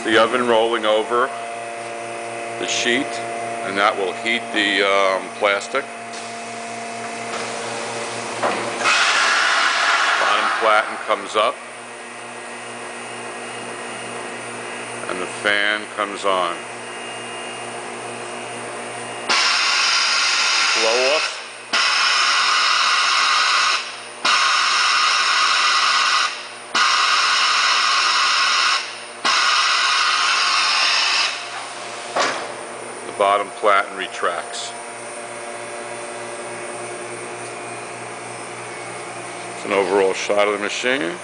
the oven rolling over the sheet, and that will heat the plastic. Bottom platen comes up, and the fan comes on. Blow off. The bottom platen retracts. It's an overall shot of the machine.